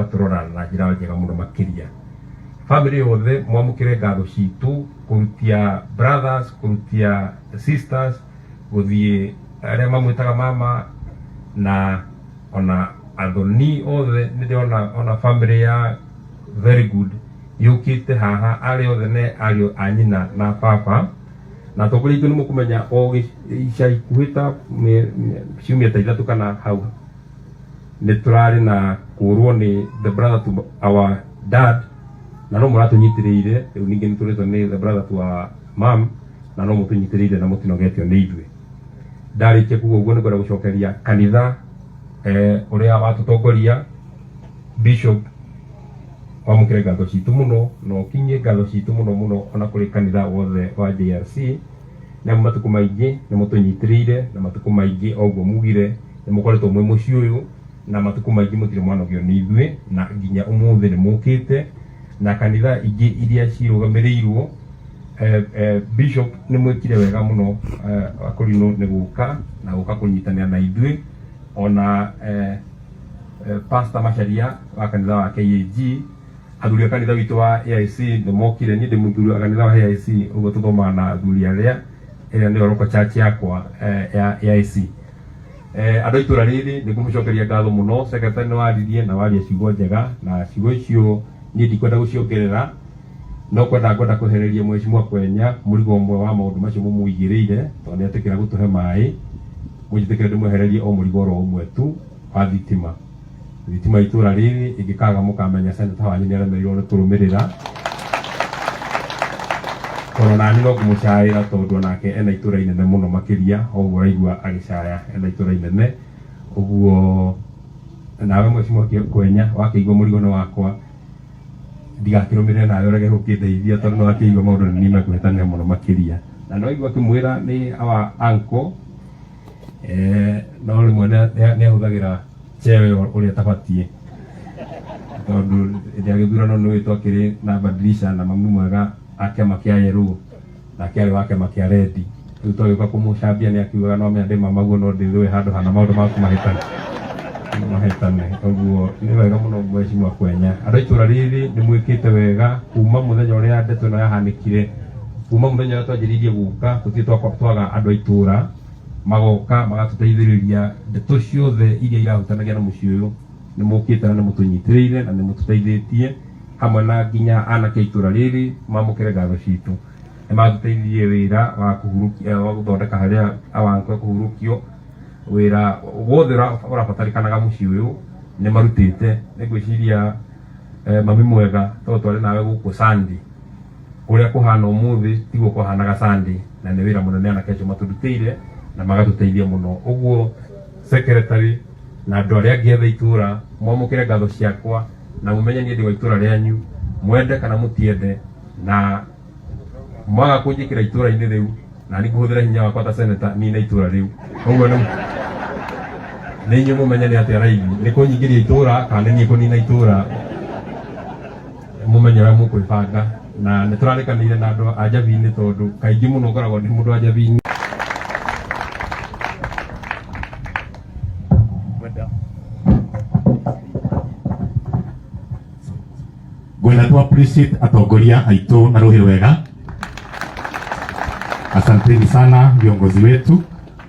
mugaturora na njira njega muno makiria. Family yothe mwamukire ngatho citu kurutia brothers, kurutia sisters, guthie aria mamwitaga mama na ona athoni othe ndiona ona family ya very good yukite haha ari othe ne ario anyina na papa na tokuri itu nimukumenya o ica ikuhita ciumia ta ithatu kana hau niturari na kurwo ni the brother to our dad na no muratunyitiriire riu ningi nituritwo ni the brother to our mom na no mutunyitiriire na mutinogetio ni ithwe ndarikia kuguo uguo nigwenda gucokeria kanitha uria watutongoria bishop wamukire ngatho citu muno no kinye ngatho citu muno ona kuri kanitha wothe wa JRC na matuku maingi ni mutunyitiriire na matuku maingi oguo mugire ni mukoretwo mwe muci uyu na matuku maingi mutire mwanogio ni ithwe na nginya umuthi ni mukite na kanitha ingi iria cirugamirirwo bishop ni mwikire wega muno akurino ni guka na guka kunyitanira na ithwe ona pastor Macharia wa kanitha wa KAG athuri a kanitha witu wa AIC ni mokire ni ndi muthuri wa kanitha wa AIC ugo tuthoma na athuri aria ni oroko church yakwa ya AIC andu itura riri ni kumucokeria ngatho muno secretary no waririe na waria ciugo njega na ciugo icio ni ndikwenda guciongerera no kwenda kuhereria mwecimu kwenya murigo mwe wa maundu macio mumuigiriire tondu atikira gutuhe mai mujitikire ndimwehererie o murigo ro umwe tu wa thitima itura riri ingikaga mukamenya senator wanyu ni aremeirwo ni kurumirira kono nani no kumucaira tondu nake ena itura inene muno makiria oguo raigua agicaya ena itura inene uguo nawe mwecimu kwenya wakiigua murigo ni wakwa ndigakirumirire nawe urege gukindeithia tondu no akiigua maundu ni mekuhitania muno makiria na no igua kimwira ni our uncle no rimwe ni ahuthagira chewe uria tabatie tondu ndia githurano ni witwa kiri na badilisha na mamu mwega akema kia yeru na kia wake makia redi tuto yuka kumucambia ni akiuga no mende mamaguo no ndithwe handu hana maundu maku mahitane uguo ni wega muno mwecimu kwenya andu itura riri ni mwikite wega kuma muthenya uria ndeto no yahanikire kuma muthenya uria twanjiririe guka tutitwa twaga andu itura magoka magatuteithiriria ndeto ciothe iria irahutanagia na muciĩ uyu ni mukite na ni mutunyitiriire na ni mututeithĩtie hamwe na nginya anake itura riri mamukire ngatho citu ni matuteithirie wira wa kuhurukia wa guthondeka haria awankwe kuhurukio wira wothe urabatarikanaga muciĩ uyu ni marutite ni gwiciria mami mwega to twari nawe guku Sunday uria kuhana umuthi tiguo kuhanaga Sunday na ni wira munene anake acio maturutire na magatuteithia muno uguo secretary na andu aria angi ethe itura mwamukire ngatho ciakwa na mumenye ni ndi wa itura rianyu mwende kana mutiende na mwaga kunjikira itura-ini riu na ni kuhuthira hinya wakwa ta senator ni na itura riu uguo ni inyu mumenye ni atia raithi ni kunyingiria itura kana ni kunina itura mumenye wa mukwibanga na ni turarikanire na andu a Jabi-ini tondu kaingi muno ngoragwo ni mundu wa Jabi-ini gwena tu appreciate atongoria aitu na ruhi wega. Asanteni sana viongozi wetu,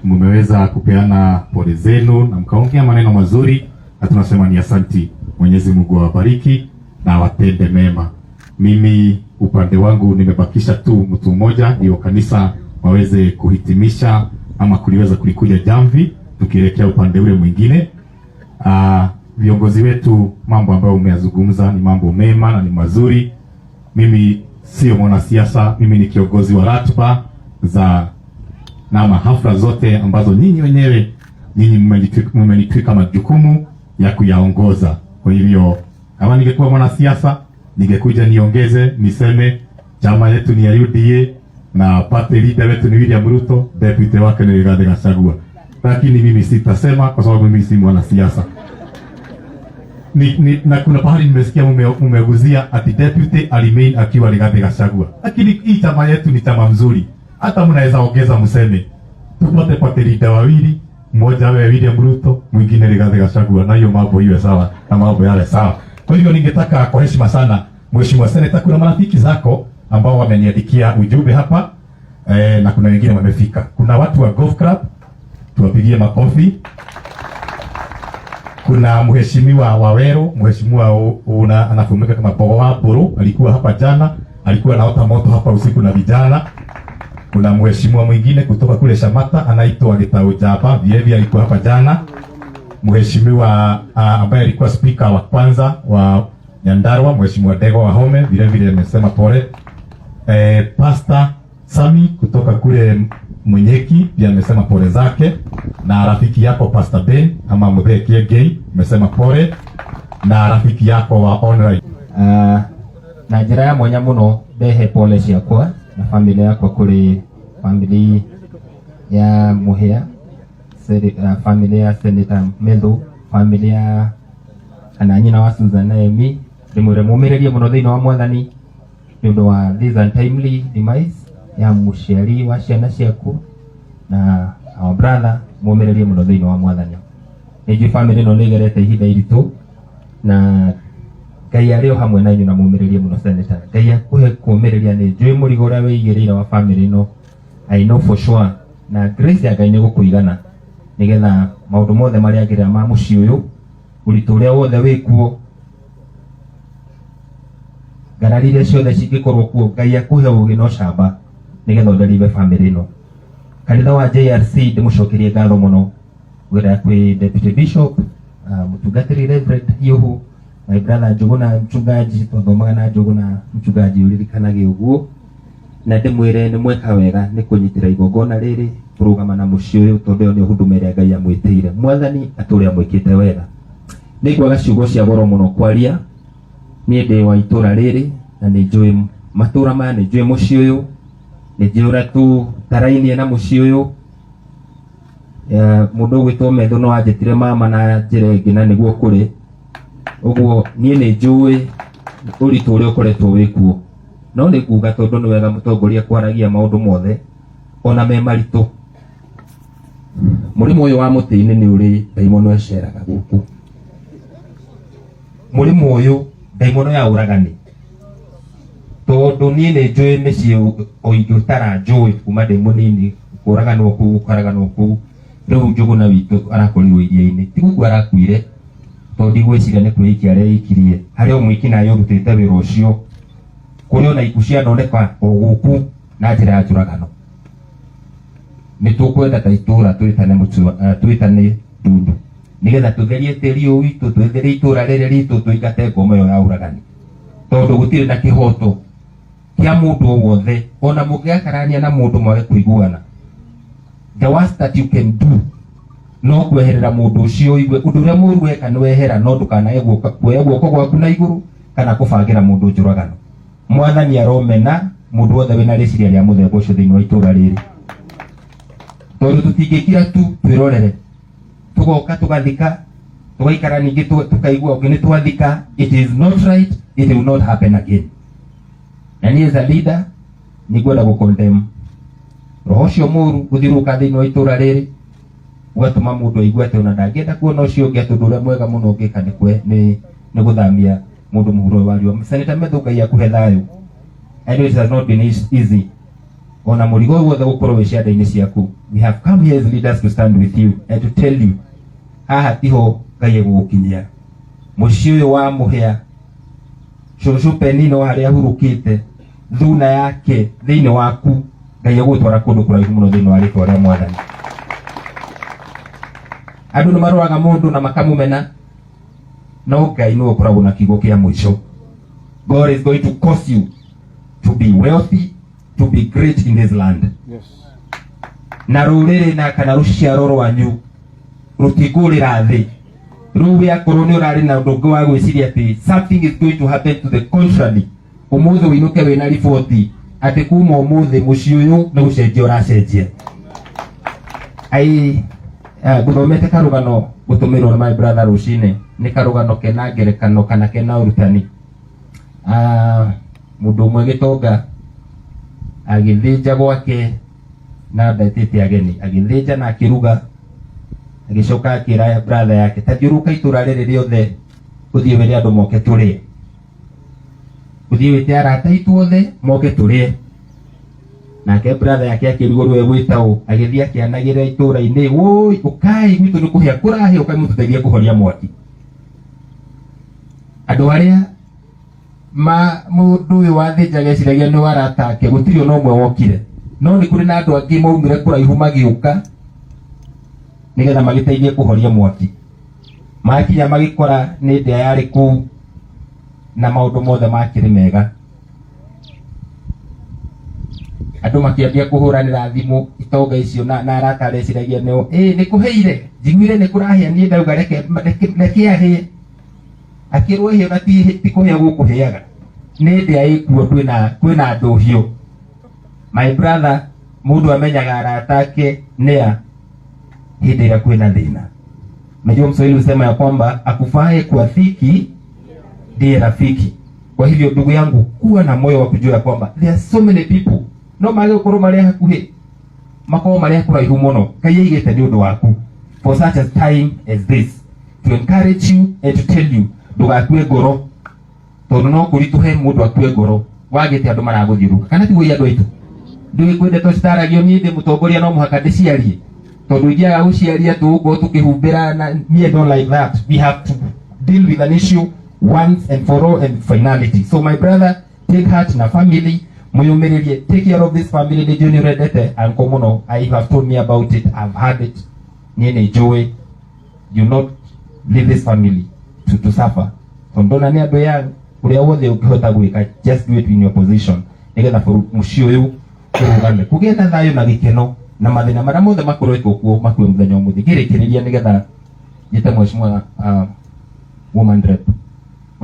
mmeweza kupeana pole zenu na mkaongea maneno mazuri na tunasema ni asanti. Mwenyezi Mungu awabariki na awatende mema. Mimi upande wangu nimebakisha tu mtu mmoja ndio kanisa waweze kuhitimisha ama kuliweza kulikuja jamvi tukielekea upande ule mwingine. Viongozi wetu, mambo ambayo umeyazungumza ni mambo mema na ni mazuri. Mimi sio mwanasiasa, mimi ni kiongozi wa ratiba za na mahafla zote ambazo nyinyi wenyewe mmenitwika majukumu ya kuyaongoza. Kwa hivyo kama ningekuwa mwanasiasa ningekuja niongeze niseme chama yetu ni ya UDA na party leader wetu ni William Ruto, deputy wake ni Rigathi Gachagua. Lakini mimi sitasema kwa sababu mimi si mwanasiasa. Na kuna pahali nimesikia mmeguzia ati deputy alimain akiwa Rigathi Gachagua. Lakini hii chama yetu ni chama mzuri. Hata mnaweza ongeza mseme tupate party leader wawili, mmoja awe William Ruto, mwingine Rigathi Gachagua, na hiyo mambo iwe sawa na mambo yale sawa. Kwa hivyo ningetaka kwa heshima sana, Mheshimiwa Seneta, kuna marafiki zako ambao wameniandikia ujumbe hapa na kuna wengine wamefika. Kuna watu wa Golf Club, tuwapigie makofi. Kuna Mheshimiwa Wawero, Mheshimiwa anafahamika kama Pogoa Buru, alikuwa hapa jana, alikuwa anaota moto hapa usiku na vijana. Kuna mheshimiwa mwingine kutoka kule Shamata anaitwa Gitau Jaba, vile alikuwa hapa jana. Mheshimiwa ambaye alikuwa speaker wa kwanza wa Nyandarua, Mheshimiwa Dego Wahome, vile amesema pole. Pastor Sami kutoka kule Munyeki pia amesema pole zake, na rafiki yako Pastor Ben ama Muthe Kiengei amesema pole, na rafiki yako wa online na njira ya mwanya muno ndehe pole ciakwa na familia yakwa kuri family ya Muhia, familia ya Senator Medhu, familia kana nyina wa Susan Naemi, ndimwire mumirerie muno thiini wa Mwathani ni undu wa this untimely demise ya muciari wa ciana ciaku, na our brother mumirerie muno thiini wa Mwathani. Nijui family no nigerete ihinda iritu, na Ngai ario hamwe na inyu na mumirerie muno Senator. Ngai akuhe kumireria, ni njui murigo uria wigireire wa family no, I know for sure, na grace ya Ngai ni gukuigana nigetha maundu mothe maria agira ma mucii uyu uritu uria wothe wikuo ngararire ciothe cingikorwo kuo, Ngai akuhe ugi no camba nigetha ndaribe family no. Kanitha wa JRC ndimucokerie ngatho muno wira kwi Deputy Bishop mutungatiri Reverend Yohu, my brother Njuguna mchungaji, twathomaga na Njuguna mchungaji uririkanaga uguo, na ndimwire ni mweka wega ni kunyitira igongona riri kurugama na mucii uyu tondu ni huduma iria Ngai amwitire. Mwathani aturi amwikite wega. Nigwaga ciugo cia goro muno kwaria, ni ndi wa itura riri na ni njui matura maya, ni njui mucii uyu, ni njui uria tu tarainie na mucii uyu. Mundu gwitwo Medhu no anjitire mama na njira ingi na niguo kuri uguo nie ni njui uritu uria ukoretwo wikuo, no ni kuga tondu ni wega mutongoria kwaragia maundu mothe ona me maritu. Murimu uyu wa mutini ni uri daimono eceraga guku, murimu uyu daimono ya uragani, tondu nie ni njui micii oingutara njui kuma ndi munini kuraganwo kuu karaganwo kuu. Riu Njuguna witu arakorirwo iria-ini, ti guku arakuire tondu gwiciria ni kwikia areikirie haria umwiki nayo rutite wira ucio kuri ona ikucia thondeka o guku na njira ya njuragano. Ni tukwenda ta itura twitane Ndundu nigetha tutherie tiri uyu witu, twetherie itura riri ritu, tuingate ngoma iyo ya uragani, tondu gutire na kihoto kia mundu o wothe ona mungiakarania na mundu mwage kuiguana. The worst that you can do no kweherera mundu ucio igwe undu uria muru weka ni wehera, no ndukanae kuoya guoko gwaku na iguru kana kubangira mundu njuragano. Mwathani aromena mundu wothe wina riciria ria muthemba ucio thiini wa itura riri, tondu tutingikira tu twirorere tugoka tugathika tugaikara ningi tukaigua ungi ni twathika. It is not right, it will not happen again. Na ni as a leader ni gwenda gukondem roho ucio muru guthiruka thiini wa itura riri, ugatuma mundu aigue ati ona ndangienda kuona ucio ungi tondu uria mwega muno ungika ni guthamia mundu muhuro wa riwa. Senator Medhu, Ngai akuhe thayu. I know it has not been easy ona murigo wothe gukorwo wi cianda-ini ciaku. We have come here as leaders to stand with you and to tell you haha tiho Ngai egugukinyia. Mucii uyu wa Muhia, cucu Penino haria hurukite, thuna yake thiini waku, Ngai egutwara kundu kuraihu muno thiini wa riko ria Mwathani. Andu ni maroraga mundu na makamumena, no Ngai no ukoragwo na kiugo kia mwisho. God is going to cause you to be wealthy, to be great in this land. Yes. Na ruriri na kana ruciaro rwanyu rutigurira thi ruwe akorwo ni urari na ndungu wa gwiciria ati something is going to happen to the contrary, umuthi winuke wina riboti ati kuma umuthi mucii uyu ni gucenjia uracenjia. Ai guthomete karugano gutumirwo na my brother rucine, ni karugano kena ngerekano kana kena urutani. Mundu umwe Gitonga agithinja gwake na ndatete ageni, agithinja na akiruga, agicoka akira brother yake tathiuruka itura riri riothe uthie wire andu moke turie, uthie wite arata itu othe moke turie. Nake brother yake akirugorwo we gwitao agithie akianagira itura-ini, woi ukai gwitu ni kuhia kurahe, ukai mututeithie kuhoria mwaki. Andu aria mundu uyu wathinjaga eciragia ni warata ake, gutiri ona umwe wokire, no ni kuri na andu angi maumire kuraihu magiuka nigetha magiteithie kuhoria mwaki. Makinya magikora ni ndia yari kuu na maundu mothe makiri mega. Andu makiambia kuhuranira thimu itonga icio na arata areciragia nio ni kuheire, njiguire ni kurahia, ni ndauga reke ahie. Akirwo hio na ti kuhia gukuheaga, ni ndia ikuo, kwina andu hio. My brother, mundu amenyaga arata ake nia hindi ira kwina thina. Najua Mswahili husema ya kwamba akufae kwa dhiki ndiye rafiki. Kwa hivyo ndugu yangu, kuwa na moyo wa kujua ya kwamba there are so many people no mage gukorwo maria hakuhi makorwo maria kuraihu muno, Ngai aigite ni undu waku for such a time as this, to encourage you and to tell you ndugakue ngoro, tondu no kurituhe mundu akue ngoro wagite andu maraguthiuruka. Kana tiguo andu aitu ndui kwende to citaragio ni ndi mutongoria no muhaka ndiciarie, tondu ingiaga guciaria tuguko tukihumbira na me don't like that. We have to deal with an issue once and for all and finality. So my brother, take heart na family, muyumiririe, take care of this family. Ni juni redete anko muno, I have told me about it, I've had it. Niene joy, you not leave this family to suffer. Tondona ni andu ya uria wothe ukihota gwika, just do it in your position. Nigetha mucio uyu kurugame kugie na thayo na gikeno na mathina maria mothe makoretwo kuo makue muthenya umuthi. Ngirikiriria nigetha njite mheshimiwa woman rep